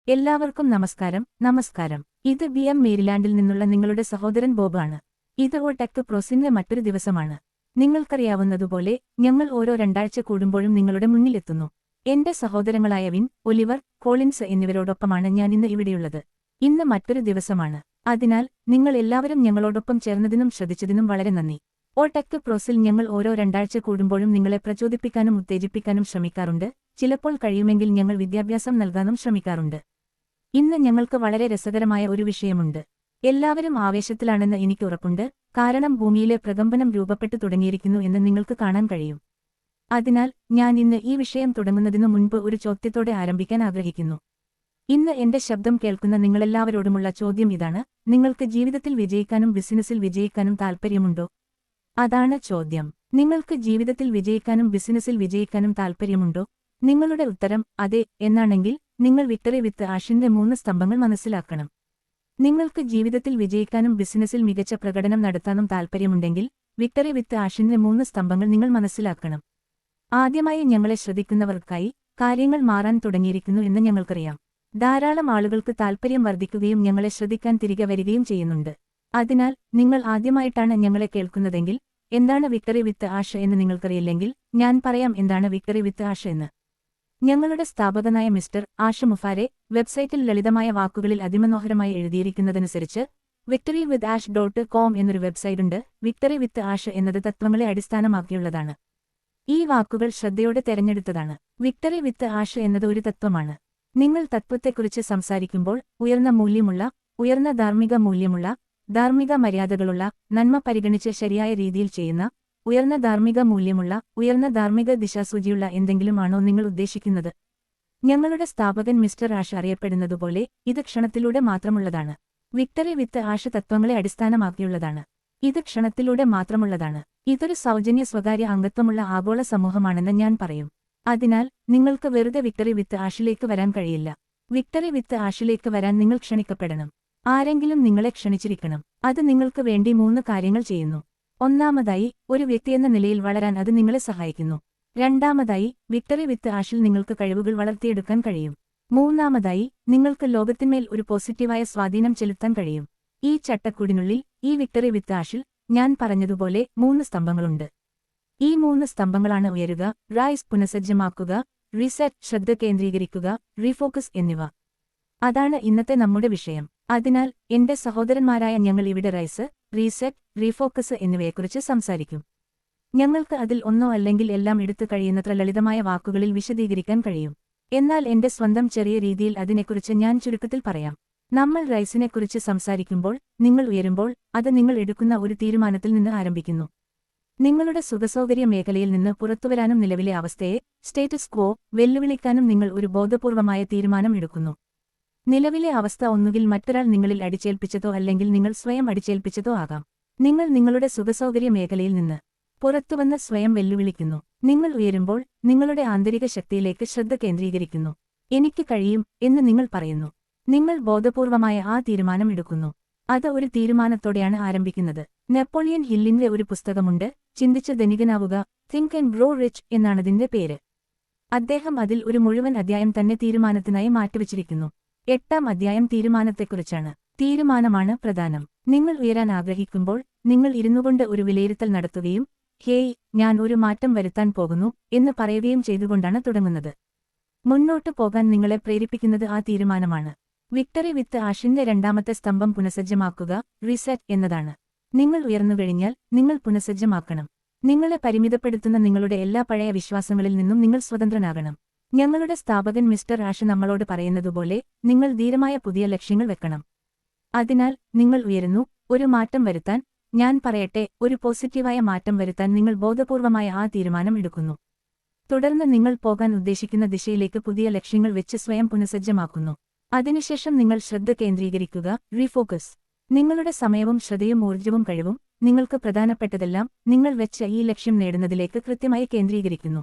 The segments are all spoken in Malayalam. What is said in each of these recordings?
എല്ലാവർക്കും നമസ്കാരം. ഇത് BM മേരിലാൻഡിൽ നിന്നുള്ള നിങ്ങളുടെ സഹോദരൻ ബോബാണ്. ഇത് ടെക് പ്രോസിന്റെ മറ്റൊരു ദിവസമാണ്. നിങ്ങൾക്കറിയാവുന്നതുപോലെ ഞങ്ങൾ ഓരോ രണ്ടാഴ്ച കൂടുമ്പോഴും നിങ്ങളുടെ മുന്നിലെത്തുന്നു. എന്റെ സഹോദരങ്ങളായ വിൻ, ഒലിവർ, കോളിൻസ് എന്നിവരോടൊപ്പമാണ് ഞാൻ ഇന്ന് ഇവിടെയുള്ളത്. ഇന്ന് മറ്റൊരു ദിവസമാണ്. അതിനാൽ നിങ്ങൾ എല്ലാവരും ഞങ്ങളോടൊപ്പം ചേർന്നതിനും ശ്രദ്ധിച്ചതിനും വളരെ നന്ദി. ടെക് പ്രോസിൽ ഞങ്ങൾ ഓരോ രണ്ടാഴ്ച കൂടുമ്പോഴും നിങ്ങളെ പ്രചോദിപ്പിക്കാനും ഉത്തേജിപ്പിക്കാനും ശ്രമിക്കാറുണ്ട്. ചിലപ്പോൾ കഴിയുമെങ്കിൽ ഞങ്ങൾ വിദ്യാഭ്യാസം നൽകാനും ശ്രമിക്കാറുണ്ട്. ഇന്ന് ഞങ്ങൾക്ക് വളരെ രസകരമായ ഒരു വിഷയമുണ്ട്. എല്ലാവരും ആവേശത്തിലാണെന്ന് എനിക്ക് ഉറപ്പുണ്ട്, കാരണം ഭൂമിയിലെ പ്രകമ്പനം രൂപപ്പെട്ടു തുടങ്ങിയിരിക്കുന്നു എന്ന് നിങ്ങൾക്ക് കാണാൻ കഴിയും. അതിനാൽ ഞാൻ ഇന്ന് ഈ വിഷയം തുടങ്ങുന്നതിനു മുൻപ് ഒരു ചോദ്യത്തോടെ ആരംഭിക്കാൻ ആഗ്രഹിക്കുന്നു. ഇന്ന് എന്റെ ശബ്ദം കേൾക്കുന്ന നിങ്ങളെല്ലാവരോടുമുള്ള ചോദ്യം ഇതാണ്: നിങ്ങൾക്ക് ജീവിതത്തിൽ വിജയിക്കാനും ബിസിനസ്സിൽ വിജയിക്കാനും താൽപ്പര്യമുണ്ടോ? അതാണ് ചോദ്യം. നിങ്ങൾക്ക് ജീവിതത്തിൽ വിജയിക്കാനും ബിസിനസ്സിൽ വിജയിക്കാനും താൽപ്പര്യമുണ്ടോ? നിങ്ങളുടെ ഉത്തരം അതെ എന്നാണെങ്കിൽ നിങ്ങൾ വിക്ടറി വിത്ത് ആഷിന്റെ 3 സ്തംഭങ്ങൾ മനസ്സിലാക്കണം. നിങ്ങൾക്ക് ജീവിതത്തിൽ വിജയിക്കാനും ബിസിനസ്സിൽ മികച്ച പ്രകടനം നടത്താനും താൽപ്പര്യമുണ്ടെങ്കിൽ വിക്ടറി വിത്ത് ആഷിന്റെ 3 സ്തംഭങ്ങൾ നിങ്ങൾ മനസ്സിലാക്കണം. ആദ്യമായി ഞങ്ങളെ ശ്രദ്ധിക്കുന്നവർക്കായി കാര്യങ്ങൾ മാറാൻ തുടങ്ങിയിരിക്കുന്നു എന്ന് ഞങ്ങൾക്കറിയാം. ധാരാളം ആളുകൾക്ക് താൽപ്പര്യം വർദ്ധിക്കുകയും ഞങ്ങളെ ശ്രദ്ധിക്കാൻ തിരികെ വരികയും ചെയ്യുന്നുണ്ട്. അതിനാൽ നിങ്ങൾ ആദ്യമായിട്ടാണ് ഞങ്ങളെ കേൾക്കുന്നതെങ്കിൽ എന്താണ് വിക്ടറി വിത്ത് ആഷ് എന്ന് നിങ്ങൾക്കറിയില്ലെങ്കിൽ ഞാൻ പറയാം എന്താണ് വിക്ടറി വിത്ത് ആഷ് എന്ന്. ഞങ്ങളുടെ സ്ഥാപകനായ മിസ്റ്റർ ആഷ് മുഫാരെ വെബ്സൈറ്റിൽ ലളിതമായ വാക്കുകളിൽ അതിമനോഹരമായി എഴുതിയിരിക്കുന്നതനുസരിച്ച് victoryWithAsh.com എന്നൊരു വെബ്സൈറ്റുണ്ട്. വിക്ടറി വിത്ത് ആഷ് എന്നത് തത്വങ്ങളെ അടിസ്ഥാനമാക്കിയുള്ളതാണ്. ഈ വാക്കുകൾ ശ്രദ്ധയോടെ തെരഞ്ഞെടുത്തതാണ്. വിക്ടറി വിത്ത് ആഷ് എന്നത് ഒരു തത്വമാണ്. നിങ്ങൾ തത്വത്തെക്കുറിച്ച് സംസാരിക്കുമ്പോൾ ഉയർന്ന മൂല്യമുള്ള, ഉയർന്ന ധാർമ്മിക മൂല്യമുള്ള, ധാർമ്മിക മര്യാദകളുള്ള, നന്മ പരിഗണിച്ച് ശരിയായ രീതിയിൽ ചെയ്യുന്ന, ഉയർന്ന ധാർമ്മിക മൂല്യമുള്ള, ഉയർന്ന ധാർമ്മിക ദിശാസൂചിയുള്ള എന്തെങ്കിലും ആണോ നിങ്ങൾ ഉദ്ദേശിക്കുന്നത്? ഞങ്ങളുടെ സ്ഥാപകൻ മിസ്റ്റർ ആഷ് അറിയപ്പെടുന്നതുപോലെ ഇത് ക്ഷണത്തിലൂടെ മാത്രമുള്ളതാണ്. വിക്ടറി വിത്ത് ആഷ് തത്വങ്ങളെ അടിസ്ഥാനമാക്കിയുള്ളതാണ്. ഇത് ക്ഷണത്തിലൂടെ മാത്രമുള്ളതാണ്. ഇതൊരു സൗജന്യ സ്വകാര്യ അംഗത്വമുള്ള ആഗോള സമൂഹമാണെന്ന് ഞാൻ പറയും. അതിനാൽ നിങ്ങൾക്ക് വെറുതെ വിക്ടറി വിത്ത് ആഷിലേക്ക് വരാൻ കഴിയില്ല. വിക്ടറി വിത്ത് ആഷിലേക്ക് വരാൻ നിങ്ങൾ ക്ഷണിക്കപ്പെടണം. ആരെങ്കിലും നിങ്ങളെ ക്ഷണിച്ചിരിക്കണം. അത് നിങ്ങൾക്ക് വേണ്ടി 3 കാര്യങ്ങൾ ചെയ്യുന്നു. ഒന്നാമതായി, ഒരു വ്യക്തിയെന്ന നിലയിൽ വളരാൻ അത് നിങ്ങളെ സഹായിക്കുന്നു. രണ്ടാമതായി, വിക്ടറി വിത്ത് ആഷിൽ നിങ്ങൾക്ക് കഴിവുകൾ വളർത്തിയെടുക്കാൻ കഴിയും. മൂന്നാമതായി, നിങ്ങൾക്ക് ലോകത്തിന്മേൽ ഒരു പോസിറ്റീവായ സ്വാധീനം ചെലുത്താൻ കഴിയും. ഈ ചട്ടക്കൂടിനുള്ളിൽ ഈ വിക്ടറി വിത്ത് ആഷിൽ ഞാൻ പറഞ്ഞതുപോലെ 3 സ്തംഭങ്ങളുണ്ട്. ഈ 3 സ്തംഭങ്ങളാണ് ഉയരുക, റൈസ് പുനഃസജ്ജമാക്കുക, റീസെറ്റ് ശ്രദ്ധ കേന്ദ്രീകരിക്കുക, റീഫോക്കസ് എന്നിവ. അതാണ് ഇന്നത്തെ നമ്മുടെ വിഷയം. അതിനാൽ എന്റെ സഹോദരന്മാരായ ഞങ്ങൾ ഇവിടെ റൈസ്, റീസെറ്റ്, റീഫോക്കസ് എന്നിവയെക്കുറിച്ച് സംസാരിക്കും. ഞങ്ങൾക്ക് അതിൽ ഒന്നോ അല്ലെങ്കിൽ എല്ലാം എടുത്തു കഴിയുന്നത്ര ലളിതമായ വാക്കുകളിൽ വിശദീകരിക്കാൻ കഴിയും. എന്നാൽ എന്റെ സ്വന്തം ചെറിയ രീതിയിൽ അതിനെക്കുറിച്ച് ഞാൻ ചുരുക്കത്തിൽ പറയാം. നമ്മൾ റൈസിനെക്കുറിച്ച് സംസാരിക്കുമ്പോൾ നിങ്ങൾ ഉയരുമ്പോൾ അത് നിങ്ങൾ എടുക്കുന്ന ഒരു തീരുമാനത്തിൽ നിന്ന് ആരംഭിക്കുന്നു. നിങ്ങളുടെ സുഖസൗകര്യ മേഖലയിൽ നിന്ന് പുറത്തുവരാനും നിലവിലെ അവസ്ഥയെ, സ്റ്റേറ്റസ് ക്വോ, വെല്ലുവിളിക്കാനും നിങ്ങൾ ഒരു ബോധപൂർവമായ തീരുമാനം എടുക്കുന്നു. നിലവിലെ അവസ്ഥ ഒന്നുകിൽ മറ്റൊരാൾ നിങ്ങളിൽ അടിച്ചേൽപ്പിച്ചതോ അല്ലെങ്കിൽ നിങ്ങൾ സ്വയം അടിച്ചേൽപ്പിച്ചതോ ആകാം. നിങ്ങൾ നിങ്ങളുടെ സുഖസൗകര്യ മേഖലയിൽ നിന്ന് പുറത്തുവന്ന് സ്വയം വെല്ലുവിളിക്കുന്നു. നിങ്ങൾ ഉയരുമ്പോൾ നിങ്ങളുടെ ആന്തരിക ശക്തിയിലേക്ക് ശ്രദ്ധ കേന്ദ്രീകരിക്കുന്നു. എനിക്ക് കഴിയും എന്ന് നിങ്ങൾ പറയുന്നു. നിങ്ങൾ ബോധപൂർവമായ ആ തീരുമാനം എടുക്കുന്നു. അത് ഒരു തീരുമാനത്തോടെയാണ് ആരംഭിക്കുന്നത്. നെപ്പോളിയൻ ഹില്ലിന്റെ ഒരു പുസ്തകമുണ്ട്, ചിന്തിച്ച് ധനികനാവുക, തിങ്ക് ആൻഡ് ഗ്രോ റിച്ച് എന്നാണതിന്റെ പേര്. അദ്ദേഹം അതിൽ ഒരു മുഴുവൻ അധ്യായം തന്നെ തീരുമാനത്തിനായി മാറ്റിവച്ചിരിക്കുന്നു. 8ാം അധ്യായം തീരുമാനത്തെക്കുറിച്ചാണ്. തീരുമാനമാണ് പ്രധാനം. നിങ്ങൾ ഉയരാൻ ആഗ്രഹിക്കുമ്പോൾ നിങ്ങൾ ഇരുന്നുകൊണ്ട് ഒരു വിലയിരുത്തൽ നടത്തുകയും ഹേയ്, ഞാൻ ഒരു മാറ്റം വരുത്താൻ പോകുന്നു എന്ന് പറയുകയും ചെയ്തുകൊണ്ടാണ് തുടങ്ങുന്നത്. മുന്നോട്ടു പോകാൻ നിങ്ങളെ പ്രേരിപ്പിക്കുന്നത് ആ തീരുമാനമാണ്. വിക്ടറി വിത്ത് ആഷിന്റെ 2ാമത്തെ സ്തംഭം പുനഃസജ്ജമാക്കുക, റീസെറ്റ് എന്നതാണ്. നിങ്ങൾ ഉയർന്നുകഴിഞ്ഞാൽ നിങ്ങൾ പുനഃസജ്ജമാക്കണം. നിങ്ങളെ പരിമിതപ്പെടുത്തുന്ന നിങ്ങളുടെ എല്ലാ പഴയ വിശ്വാസങ്ങളിൽ നിന്നും നിങ്ങൾ സ്വതന്ത്രനാകണം. ഞങ്ങളുടെ സ്ഥാപകൻ മിസ്റ്റർ ആഷ് നമ്മളോട് പറയുന്നതുപോലെ നിങ്ങൾ ധീരമായ പുതിയ ലക്ഷ്യങ്ങൾ വെക്കണം. അതിനാൽ നിങ്ങൾ ഉയരുന്നു. ഒരു മാറ്റം വരുത്താൻ, ഞാൻ പറയട്ടെ, ഒരു പോസിറ്റീവായ മാറ്റം വരുത്താൻ നിങ്ങൾ ബോധപൂർവമായ ആ തീരുമാനം എടുക്കുന്നു. തുടർന്ന് നിങ്ങൾ പോകാൻ ഉദ്ദേശിക്കുന്ന ദിശയിലേക്ക് പുതിയ ലക്ഷ്യങ്ങൾ വെച്ച് സ്വയം പുനഃസജ്ജമാക്കുന്നു. അതിനുശേഷം നിങ്ങൾ ശ്രദ്ധ കേന്ദ്രീകരിക്കുക, റീഫോക്കസ്. നിങ്ങളുടെ സമയവും ശ്രദ്ധയും ഊർജ്ജവും കഴിവും നിങ്ങൾക്ക് പ്രധാനപ്പെട്ടതെല്ലാം നിങ്ങൾ വെച്ച ഈ ലക്ഷ്യം നേടുന്നതിലേക്ക് കൃത്യമായി കേന്ദ്രീകരിക്കുന്നു.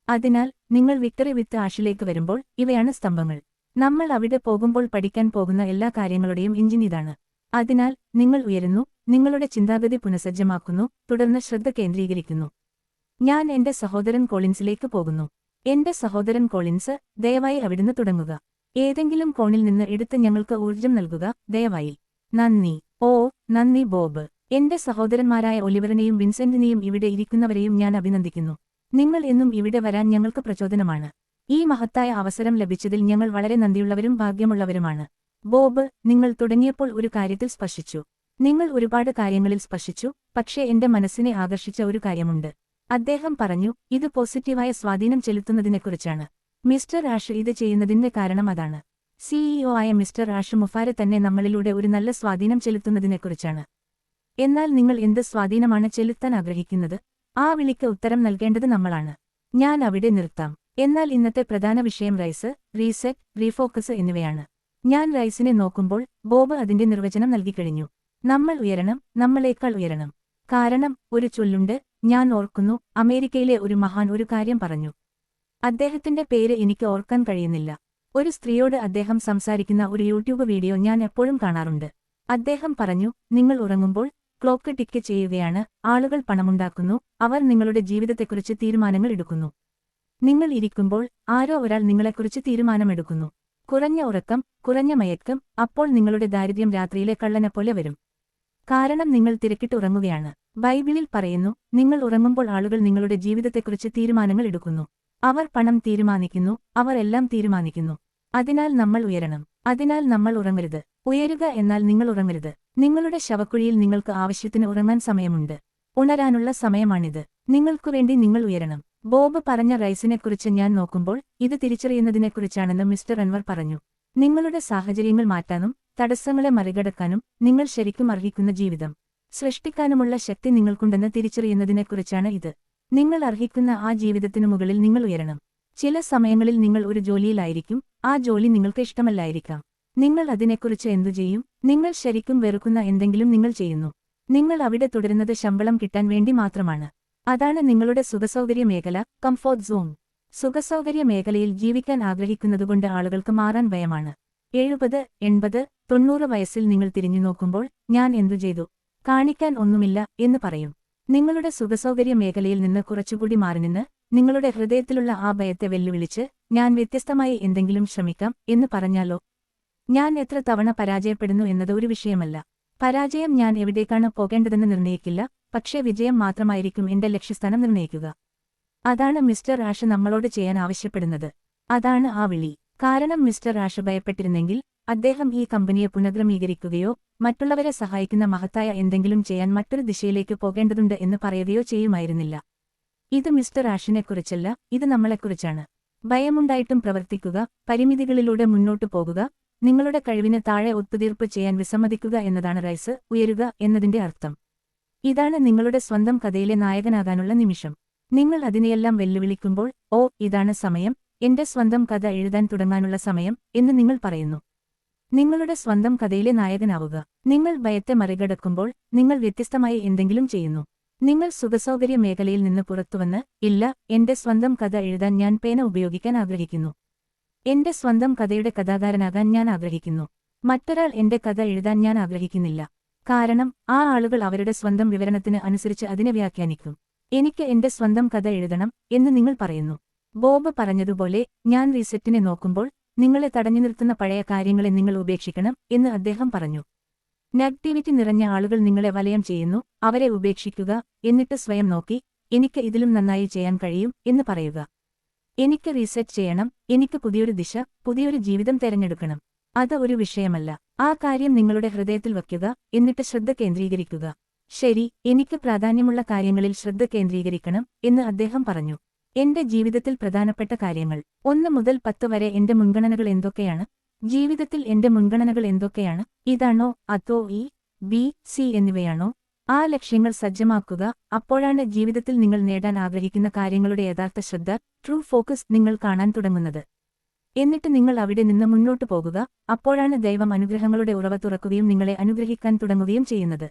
അതിനാൽ നിങ്ങൾ വിക്ടറി വിത്ത് ആഷിലേക്ക് വരുമ്പോൾ ഇവയാണ് സ്തംഭങ്ങൾ. നമ്മൾ അവിടെ പോകുമ്പോൾ പഠിക്കാൻ പോകുന്ന എല്ലാ കാര്യങ്ങളുടെയും എഞ്ചിൻ ഇതാണ്. അതിനാൽ നിങ്ങൾ ഉയരുന്നു, നിങ്ങളുടെ ചിന്താഗതി പുനഃസജ്ജമാക്കുന്നു, തുടർന്ന് ശ്രദ്ധ കേന്ദ്രീകരിക്കുന്നു. ഞാൻ എന്റെ സഹോദരൻ കോളിൻസിലേക്ക് പോകുന്നു. എന്റെ സഹോദരൻ കോളിൻസ്, ദയവായി അവിടുന്ന് തുടങ്ങുക. ഏതെങ്കിലും കോണിൽ നിന്ന് എടുത്ത് ഞങ്ങൾക്ക് ഊർജ്ജം നൽകുക, ദയവായി. നന്ദി. ഓ, നന്ദി ബോബ്. എന്റെ സഹോദരന്മാരായ ഒലിവറിനെയും വിൻസെന്റിനെയും ഇവിടെ ഇരിക്കുന്നവരെയും ഞാൻ അഭിനന്ദിക്കുന്നു. നിങ്ങൾ എന്നും ഇവിടെ വരാൻ ഞങ്ങൾക്ക് പ്രചോദനമാണ്. ഈ മഹത്തായ അവസരം ലഭിച്ചതിൽ ഞങ്ങൾ വളരെ നന്ദിയുള്ളവരും ഭാഗ്യമുള്ളവരുമാണ്. ബോബ്, നിങ്ങൾ തുടങ്ങിയപ്പോൾ ഒരു കാര്യത്തിൽ സ്പർശിച്ചു. നിങ്ങൾ ഒരുപാട് കാര്യങ്ങളിൽ സ്പർശിച്ചു, പക്ഷേ എന്റെ മനസ്സിനെ ആകർഷിച്ച ഒരു കാര്യമുണ്ട്. അദ്ദേഹം പറഞ്ഞു, ഇത് പോസിറ്റീവായ സ്വാധീനം ചെലുത്തുന്നതിനെക്കുറിച്ചാണ്. മിസ്റ്റർ ആഷ് ഇത് ചെയ്യുന്നതിന്റെ കാരണം അതാണ്. സിഇഒ ആയ മിസ്റ്റർ ആഷ് മുഫാരെ തന്നെ നമ്മളിലൂടെ ഒരു നല്ല സ്വാധീനം ചെലുത്തുന്നതിനെക്കുറിച്ചാണ്. എന്നാൽ നിങ്ങൾ എന്ത് സ്വാധീനമാണ് ചെലുത്താൻ ആഗ്രഹിക്കുന്നത്? ആ വിളിക്ക് ഉത്തരം നൽകേണ്ടത് നമ്മളാണ്. ഞാൻ അവിടെ നിർത്താം. എന്നാൽ ഇന്നത്തെ പ്രധാന വിഷയം റൈസ്, റീസെറ്റ്, റീഫോക്കസ് എന്നിവയാണ്. ഞാൻ റൈസിനെ നോക്കുമ്പോൾ ബോബ് അതിന്റെ നിർവചനം നൽകിക്കഴിഞ്ഞു. നമ്മൾ ഉയരണം, നമ്മളേക്കാൾ ഉയരണം. കാരണം, ഒരു ചൊല്ലുണ്ട്, ഞാൻ ഓർക്കുന്നു, അമേരിക്കയിലെ ഒരു മഹാൻ ഒരു കാര്യം പറഞ്ഞു. അദ്ദേഹത്തിന്റെ പേര് എനിക്ക് ഓർക്കാൻ കഴിയുന്നില്ല. ഒരു സ്ത്രീയോട് അദ്ദേഹം സംസാരിക്കുന്ന ഒരു യൂട്യൂബ് വീഡിയോ ഞാൻ എപ്പോഴും കാണാറുണ്ട്. അദ്ദേഹം പറഞ്ഞു, നിങ്ങൾ ഉറങ്ങുമ്പോൾ ക്ലോക്ക് ടിക്ക് ചെയ്യുകയാണ്, ആളുകൾ പണമുണ്ടാക്കുന്നു, അവർ നിങ്ങളുടെ ജീവിതത്തെക്കുറിച്ച് തീരുമാനങ്ങൾ എടുക്കുന്നു. നിങ്ങൾ ഇരിക്കുമ്പോൾ ആരോ ഒരാൾ നിങ്ങളെക്കുറിച്ച് തീരുമാനമെടുക്കുന്നു. കുറഞ്ഞ ഉറക്കം, കുറഞ്ഞ മയക്കം, അപ്പോൾ നിങ്ങളുടെ ദാരിദ്ര്യം രാത്രിയിലെ കള്ളനെപ്പോലെ വരും. കാരണം നിങ്ങൾ തിരക്കിട്ട് ഉറങ്ങുകയാണ്. ബൈബിളിൽ പറയുന്നു, നിങ്ങൾ ഉറങ്ങുമ്പോൾ ആളുകൾ നിങ്ങളുടെ ജീവിതത്തെക്കുറിച്ച് തീരുമാനങ്ങൾ എടുക്കുന്നു. അവർ പണം തീരുമാനിക്കുന്നു, അവർ എല്ലാം തീരുമാനിക്കുന്നു. അതിനാൽ നമ്മൾ ഉയരണം. അതിനാൽ നമ്മൾ ഉറങ്ങരുത്. ഉയരുക എന്നാൽ നിങ്ങൾ ഉറങ്ങരുത്. നിങ്ങളുടെ ശവക്കുഴിയിൽ നിങ്ങൾക്ക് ആവശ്യത്തിന് ഉറങ്ങാൻ സമയമുണ്ട്. ഉണരാനുള്ള സമയമാണിത്. നിങ്ങൾക്കുവേണ്ടി നിങ്ങൾ ഉയരണം. ബോബ് പറഞ്ഞ റൈസിനെക്കുറിച്ച് ഞാൻ നോക്കുമ്പോൾ ഇത് തിരിച്ചറിയുന്നതിനെക്കുറിച്ചാണെന്ന് മിസ്റ്റർ അൻവർ പറഞ്ഞു. നിങ്ങളുടെ സാഹചര്യങ്ങൾ മാറ്റാനും തടസ്സങ്ങളെ മറികടക്കാനും നിങ്ങൾ ശരിക്കും അർഹിക്കുന്ന ജീവിതം സൃഷ്ടിക്കാനുമുള്ള ശക്തി നിങ്ങൾക്കുണ്ടെന്ന് തിരിച്ചറിയുന്നതിനെക്കുറിച്ചാണ് ഇത്. നിങ്ങൾ അർഹിക്കുന്ന ആ ജീവിതത്തിനു മുകളിൽ നിങ്ങൾ ഉയരണം. ചില സമയങ്ങളിൽ നിങ്ങൾ ഒരു ജോലിയിലായിരിക്കും, ആ ജോലി നിങ്ങൾക്ക് ഇഷ്ടമല്ലായിരിക്കാം. നിങ്ങൾ അതിനെക്കുറിച്ച് എന്തു ചെയ്യും? നിങ്ങൾ ശരിക്കും വെറുക്കുന്ന എന്തെങ്കിലും നിങ്ങൾ ചെയ്യുന്നു. നിങ്ങൾ അവിടെ തുടരുന്നത് ശമ്പളം കിട്ടാൻ വേണ്ടി മാത്രമാണ്. അതാണ് നിങ്ങളുടെ സുഖസൗകര്യ മേഖല, കംഫോർട്ട് സോൺ. സുഖസൗകര്യ മേഖലയിൽ ജീവിക്കാൻ ആഗ്രഹിക്കുന്നതുകൊണ്ട് ആളുകൾക്ക് മാറാൻ ഭയമാണ്. 70, 80, 90 വയസ്സിൽ നിങ്ങൾ തിരിഞ്ഞു നോക്കുമ്പോൾ ഞാൻ എന്തു ചെയ്തു? കാണിക്കാൻ ഒന്നുമില്ല എന്ന് പറയും. നിങ്ങളുടെ സുഖസൗകര്യ മേഖലയിൽ നിന്ന് കുറച്ചുകൂടി മാറി നിന്ന് നിങ്ങളുടെ ഹൃദയത്തിലുള്ള ആ ഭയത്തെ വെല്ലുവിളിച്ച് ഞാൻ വ്യത്യസ്തമായി എന്തെങ്കിലും ശ്രമിക്കാം എന്ന് പറഞ്ഞാലോ? ഞാൻ എത്ര തവണ പരാജയപ്പെടുന്നു എന്നത് ഒരു വിഷയമല്ല. പരാജയം ഞാൻ എവിടേക്കാണ് പോകേണ്ടതെന്ന് നിർണ്ണയിക്കില്ല, പക്ഷേ വിജയം മാത്രമായിരിക്കും എന്റെ ലക്ഷ്യസ്ഥാനം നിർണ്ണയിക്കുക. അതാണ് മിസ്റ്റർ ആഷ് നമ്മളോട് ചെയ്യാൻ ആവശ്യപ്പെടുന്നത്. അതാണ് ആ വിളി. കാരണം മിസ്റ്റർ ആഷ് ഭയപ്പെട്ടിരുന്നെങ്കിൽ അദ്ദേഹം ഈ കമ്പനിയെ പുനഃക്രമീകരിക്കുകയോ മറ്റുള്ളവരെ സഹായിക്കുന്ന മഹത്തായ എന്തെങ്കിലും ചെയ്യാൻ മറ്റൊരു ദിശയിലേക്ക് പോകേണ്ടതുണ്ട് എന്ന് പറയുകയോ ചെയ്യുമായിരുന്നില്ല. ഇത് മിസ്റ്റർ ആഷിനെക്കുറിച്ചല്ല, ഇത് നമ്മളെക്കുറിച്ചാണ്. ഭയമുണ്ടായിട്ടും പ്രവർത്തിക്കുക, പരിമിതികളിലൂടെ മുന്നോട്ടു പോകുക, നിങ്ങളുടെ കഴിവിന് താഴെ ഒത്തുതീർപ്പ് ചെയ്യാൻ വിസമ്മതിക്കുക എന്നതാണ് റൈസ്, ഉയരുക എന്നതിന്റെ അർത്ഥം. ഇതാണ് നിങ്ങളുടെ സ്വന്തം കഥയിലെ നായകനാകാനുള്ള നിമിഷം. നിങ്ങൾ അതിനെയെല്ലാം വെല്ലുവിളിക്കുമ്പോൾ, ഓ, ഇതാണ് സമയം, എന്റെ സ്വന്തം കഥ എഴുതാൻ തുടങ്ങാനുള്ള സമയം എന്ന് നിങ്ങൾ പറയുന്നു. നിങ്ങളുടെ സ്വന്തം കഥയിലെ നായകനാവുക. നിങ്ങൾ ഭയത്തെ മറികടക്കുമ്പോൾ നിങ്ങൾ വ്യത്യസ്തമായി എന്തെങ്കിലും ചെയ്യുന്നു. നിങ്ങൾ സുഖസൗകര്യ മേഖലയിൽ നിന്ന് പുറത്തുവന്ന്, ഇല്ല, എന്റെ സ്വന്തം കഥ എഴുതാൻ ഞാൻ പേന ഉപയോഗിക്കാൻ ആഗ്രഹിക്കുന്നു. എന്റെ സ്വന്തം കഥയുടെ കഥാകാരനാകാൻ ഞാൻ ആഗ്രഹിക്കുന്നു. മറ്റൊരാൾ എന്റെ കഥ എഴുതാൻ ഞാൻ ആഗ്രഹിക്കുന്നില്ല. കാരണം ആ ആളുകൾ അവരുടെ സ്വന്തം വിവരണത്തിന് അനുസരിച്ച് അതിനെ വ്യാഖ്യാനിക്കും. എനിക്ക് എന്റെ സ്വന്തം കഥ എഴുതണം എന്ന് നിങ്ങൾ പറയുന്നു. ബോബ് പറഞ്ഞതുപോലെ, ഞാൻ റീസെറ്റിനെ നോക്കുമ്പോൾ നിങ്ങളെ തടഞ്ഞു നിർത്തുന്ന പഴയ കാര്യങ്ങളെ നിങ്ങൾ ഉപേക്ഷിക്കണം എന്ന് അദ്ദേഹം പറഞ്ഞു. നെഗറ്റിവിറ്റി നിറഞ്ഞ ആളുകൾ നിങ്ങളെ വലയം ചെയ്യുന്നു, അവരെ ഉപേക്ഷിക്കുക, എന്നിട്ട് സ്വയം നോക്കി, എനിക്ക് ഇതിലും നന്നായി ചെയ്യാൻ കഴിയും എന്ന് പറയുക. എനിക്ക് റീസെറ്റ് ചെയ്യണം, എനിക്ക് പുതിയൊരു ദിശ, പുതിയൊരു ജീവിതം തെരഞ്ഞെടുക്കണം. അത് ഒരു വിഷയമല്ല. ആ കാര്യം നിങ്ങളുടെ ഹൃദയത്തിൽ വയ്ക്കുക, എന്നിട്ട് ശ്രദ്ധ കേന്ദ്രീകരിക്കുക. ശരി, എനിക്ക് പ്രാധാന്യമുള്ള കാര്യങ്ങളിൽ ശ്രദ്ധ കേന്ദ്രീകരിക്കണം എന്ന് അദ്ദേഹം പറഞ്ഞു. എന്റെ ജീവിതത്തിൽ പ്രധാനപ്പെട്ട കാര്യങ്ങൾ 1 മുതൽ 10 വരെ എന്റെ മുൻഗണനകൾ എന്തൊക്കെയാണ്? ജീവിതത്തിൽ എന്റെ മുൻഗണനകൾ എന്തൊക്കെയാണ്? ഇതാണോ അതോ ഇ, ബി, സി എന്നിവയാണോ? ആ ലക്ഷ്യങ്ങൾ സജ്ജമാക്കുക. അപ്പോഴാണ് ജീവിതത്തിൽ നിങ്ങൾ നേടാൻ ആഗ്രഹിക്കുന്ന കാര്യങ്ങളുടെ യഥാർത്ഥ ശ്രദ്ധ, ട്രൂ ഫോക്കസ് നിങ്ങൾ കാണാൻ തുടങ്ങുന്നത്. എന്നിട്ട് നിങ്ങൾ അവിടെ നിന്ന് മുന്നോട്ടു പോകുക. അപ്പോഴാണ് ദൈവം അനുഗ്രഹങ്ങളുടെ ഉറവ തുറക്കുകയും നിങ്ങളെ അനുഗ്രഹിക്കാൻ തുടങ്ങുകയും ചെയ്യുന്നത്.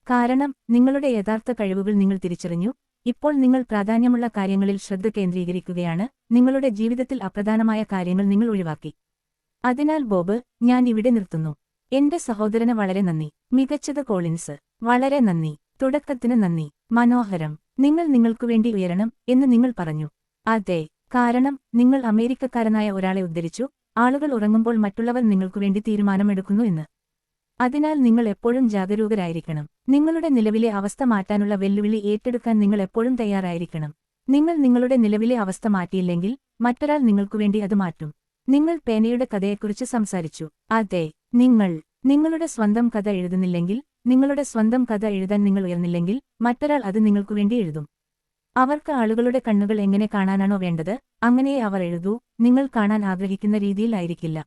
കാരണം നിങ്ങളുടെ യഥാർത്ഥ കഴിവുകൾ നിങ്ങൾ തിരിച്ചറിഞ്ഞു. ഇപ്പോൾ നിങ്ങൾ പ്രാധാന്യമുള്ള കാര്യങ്ങളിൽ ശ്രദ്ധ കേന്ദ്രീകരിക്കുകയാണ്. നിങ്ങളുടെ ജീവിതത്തിൽ അപ്രധാനമായ കാര്യങ്ങൾ നിങ്ങൾ ഒഴിവാക്കി. അതിനാൽ ബോബ്, ഞാൻ ഇവിടെ നിർത്തുന്നു. എന്റെ സഹോദരന് വളരെ നന്ദി. മികച്ചത് കോളിൻസ്. വളരെ നന്ദി. തുടക്കത്തിന് നന്ദി. മനോഹരം. നിങ്ങൾ നിങ്ങൾക്കുവേണ്ടി ഉയരണം എന്ന് നിങ്ങൾ പറഞ്ഞു. അതെ, കാരണം നിങ്ങൾ അമേരിക്കക്കാരനായ ഒരാളെ ഉദ്ധരിച്ചു, ആളുകൾ ഉറങ്ങുമ്പോൾ മറ്റുള്ളവർ നിങ്ങൾക്കുവേണ്ടി തീരുമാനമെടുക്കുന്നു എന്ന്. അതിനാൽ നിങ്ങൾ എപ്പോഴും ജാഗരൂകരായിരിക്കണം. നിങ്ങളുടെ നിലവിലെ അവസ്ഥ മാറ്റാനുള്ള വെല്ലുവിളി ഏറ്റെടുക്കാൻ നിങ്ങൾ എപ്പോഴും തയ്യാറായിരിക്കണം. നിങ്ങൾ നിങ്ങളുടെ നിലവിലെ അവസ്ഥ മാറ്റിയില്ലെങ്കിൽ മറ്റൊരാൾ നിങ്ങൾക്കുവേണ്ടി അത് മാറ്റും. നിങ്ങൾ പേനയുടെ കഥയെക്കുറിച്ച് സംസാരിച്ചു. അതെ, നിങ്ങളുടെ സ്വന്തം കഥ എഴുതുന്നില്ലെങ്കിൽ, നിങ്ങളുടെ സ്വന്തം കഥ എഴുതാൻ നിങ്ങൾ ഉയർന്നില്ലെങ്കിൽ, മറ്റൊരാൾ അത് നിങ്ങൾക്കുവേണ്ടി എഴുതും. അവർക്ക് ആളുകളുടെ കണ്ണുകൾ എങ്ങനെ കാണാനാണോ വേണ്ടത്, അങ്ങനെയേ അവർ എഴുതൂ. നിങ്ങൾ കാണാൻ ആഗ്രഹിക്കുന്ന രീതിയിലായിരിക്കില്ല.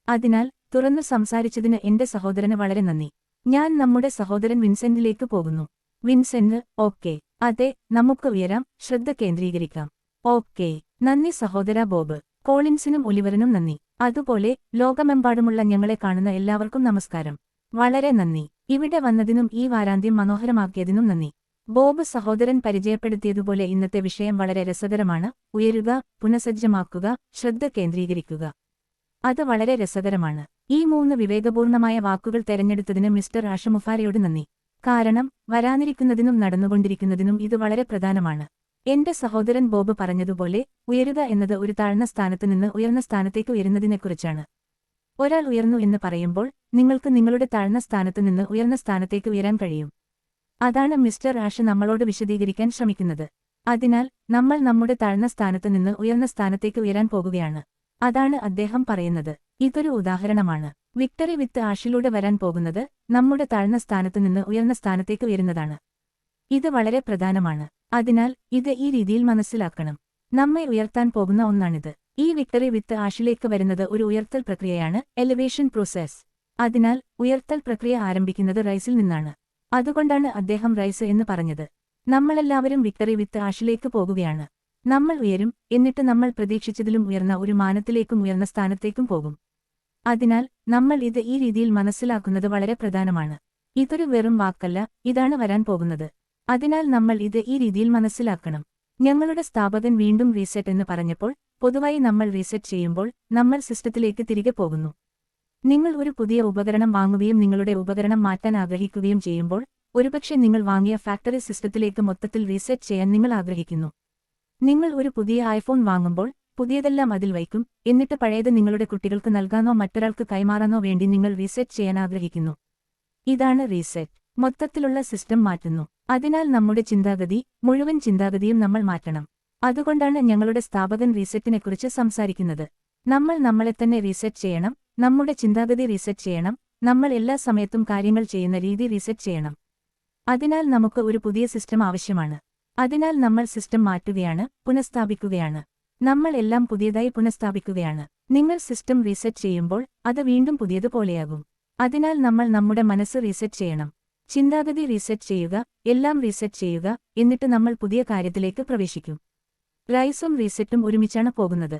അതിനാൽ തുറന്നു സംസാരിച്ചതിന് എന്റെ സഹോദരന് വളരെ നന്ദി. ഞാൻ നമ്മുടെ സഹോദരൻ വിൻസെന്റിലേക്ക് പോകുന്നു. Vincent: okay. അതെ, നമുക്ക് ഉയരാം, ശ്രദ്ധ കേന്ദ്രീകരിക്കാം. ഓക്കെ. നന്ദി സഹോദര ബോബ്. കോളിൻസിനും ഒലിവറിനും നന്ദി. അതുപോലെ ലോകമെമ്പാടുമുള്ള ഞങ്ങളെ കാണുന്ന എല്ലാവർക്കും നമസ്കാരം. വളരെ നന്ദി. ഇവിടെ വന്നതിനും ഈ വാരാന്ത്യം മനോഹരമാക്കിയതിനും നന്ദി. ബോബ് സഹോദരൻ പരിചയപ്പെടുത്തിയതുപോലെ ഇന്നത്തെ വിഷയം വളരെ രസകരമാണ്. ഉയരുക, പുനഃസജ്ജമാക്കുക, ശ്രദ്ധ കേന്ദ്രീകരിക്കുക. അത് വളരെ രസകരമാണ്. ഈ 3 വിവേകപൂർണമായ വാക്കുകൾ തെരഞ്ഞെടുത്തതിന് മിസ്റ്റർ ആഷമുഫാരയോട് നന്ദി. കാരണം വരാനിരിക്കുന്നതിനും നടന്നുകൊണ്ടിരിക്കുന്നതിനും ഇത് വളരെ പ്രധാനമാണ്. എന്റെ സഹോദരൻ ബോബ് പറഞ്ഞതുപോലെ, ഉയരുക എന്നത് ഒരു താഴ്ന്ന സ്ഥാനത്ത് നിന്ന് ഉയർന്ന സ്ഥാനത്തേക്ക് ഉയരുന്നതിനെക്കുറിച്ചാണ്. ഒരാൾ ഉയർന്നു എന്ന് പറയുമ്പോൾ നിങ്ങൾക്ക് നിങ്ങളുടെ താഴ്ന്ന സ്ഥാനത്ത് നിന്ന് ഉയർന്ന സ്ഥാനത്തേക്ക് ഉയരാൻ കഴിയും. അതാണ് മിസ്റ്റർ ആഷ് നമ്മളോട് വിശദീകരിക്കാൻ ശ്രമിക്കുന്നത്. അതിനാൽ നമ്മൾ നമ്മുടെ താഴ്ന്ന സ്ഥാനത്ത് നിന്ന് ഉയർന്ന സ്ഥാനത്തേക്ക് ഉയരാൻ പോകുകയാണ്. അതാണ് അദ്ദേഹം പറയുന്നത്. ഇതൊരു ഉദാഹരണമാണ്. വിക്ടറി വിത്ത് ആഷിലൂടെ വരാൻ പോകുന്നത് നമ്മുടെ താഴ്ന്ന സ്ഥാനത്ത് നിന്ന് ഉയർന്ന സ്ഥാനത്തേക്ക് ഉയരുന്നതാണ്. ഇത് വളരെ പ്രധാനമാണ്. അതിനാൽ ഇത് ഈ രീതിയിൽ മനസ്സിലാക്കണം. നമ്മെ ഉയർത്താൻ പോകുന്ന ഒന്നാണിത്. ഈ വിക്ടറി വിത്ത് ആഷിലേക്ക് വരുന്നത് ഒരു ഉയർത്തൽ പ്രക്രിയയാണ്, എലിവേഷൻ പ്രോസസ്. അതിനാൽ ഉയർത്തൽ പ്രക്രിയ ആരംഭിക്കുന്നത് റൈസിൽ നിന്നാണ്. അതുകൊണ്ടാണ് അദ്ദേഹം റൈസ് എന്ന് പറഞ്ഞത്. നമ്മളെല്ലാവരും വിക്ടറി വിത്ത് ആഷിലേക്ക് പോകുകയാണ്. നമ്മൾ ഉയരും, എന്നിട്ട് നമ്മൾ പ്രതീക്ഷിച്ചതിലും ഉയർന്ന ഒരു മാനത്തിലേക്കും ഉയർന്ന സ്ഥാനത്തേക്കും പോകും. അതിനാൽ നമ്മൾ ഇത് ഈ രീതിയിൽ മനസ്സിലാക്കുന്നത് വളരെ പ്രധാനമാണ്. ഇതൊരു വെറും വാക്കല്ല, ഇതാണ് വരാൻ പോകുന്നത്. അതിനാൽ നമ്മൾ ഇത് ഈ രീതിയിൽ മനസ്സിലാക്കണം. ഞങ്ങളുടെ സ്ഥാപകൻ വീണ്ടും റീസെറ്റ് എന്ന് പറഞ്ഞപ്പോൾ, പൊതുവായി നമ്മൾ റീസെറ്റ് ചെയ്യുമ്പോൾ നമ്മൾ സിസ്റ്റത്തിലേക്ക് തിരികെ പോകുന്നു. നിങ്ങൾ ഒരു പുതിയ ഉപകരണം വാങ്ങുകയും നിങ്ങളുടെ ഉപകരണം മാറ്റാൻ ആഗ്രഹിക്കുകയും ചെയ്യുമ്പോൾ, ഒരുപക്ഷെ നിങ്ങൾ വാങ്ങിയ ഫാക്ടറി സിസ്റ്റത്തിലേക്ക് മൊത്തത്തിൽ റീസെറ്റ് ചെയ്യാൻ നിങ്ങൾ ആഗ്രഹിക്കുന്നു. നിങ്ങൾ ഒരു പുതിയ ഐഫോൺ വാങ്ങുമ്പോൾ പുതിയതെല്ലാം അതിൽ വയ്ക്കും, എന്നിട്ട് പഴയത് നിങ്ങളുടെ കുട്ടികൾക്ക് നൽകാനോ മറ്റൊരാൾക്ക് കൈമാറാനോ വേണ്ടി നിങ്ങൾ റീസെറ്റ് ചെയ്യാൻ ആഗ്രഹിക്കുന്നു. ഇതാണ് റീസെറ്റ്. മൊത്തത്തിലുള്ള സിസ്റ്റം മാറ്റുന്നു. അതിനാൽ നമ്മുടെ ചിന്താഗതി, മുഴുവൻ ചിന്താഗതിയും നമ്മൾ മാറ്റണം. അതുകൊണ്ടാണ് ഞങ്ങളുടെ സ്ഥാപകൻ റീസെറ്റിനെക്കുറിച്ച് സംസാരിക്കുന്നത്. നമ്മൾ നമ്മളെത്തന്നെ റീസെറ്റ് ചെയ്യണം, നമ്മുടെ ചിന്താഗതി റീസെറ്റ് ചെയ്യണം, നമ്മൾ എല്ലാ സമയത്തും കാര്യങ്ങൾ ചെയ്യുന്ന രീതി റീസെറ്റ് ചെയ്യണം. അതിനാൽ നമുക്ക് ഒരു പുതിയ സിസ്റ്റം ആവശ്യമാണ്. അതിനാൽ നമ്മൾ സിസ്റ്റം മാറ്റുകയാണ്, പുനഃസ്ഥാപിക്കുകയാണ്. നമ്മൾ എല്ലാം പുതിയതായി പുനഃസ്ഥാപിക്കുകയാണ്. നിങ്ങൾ സിസ്റ്റം റീസെറ്റ് ചെയ്യുമ്പോൾ അത് വീണ്ടും പുതിയതുപോലെയാകും. അതിനാൽ നമ്മൾ നമ്മുടെ മനസ്സ് റീസെറ്റ് ചെയ്യണം. ചിന്താഗതി റീസെറ്റ് ചെയ്യുക, എല്ലാം റീസെറ്റ് ചെയ്യുക, എന്നിട്ട് നമ്മൾ പുതിയ കാര്യത്തിലേക്ക് പ്രവേശിക്കും. റൈസും റീസെറ്റും ഒരുമിച്ചാണ് പോകുന്നത്.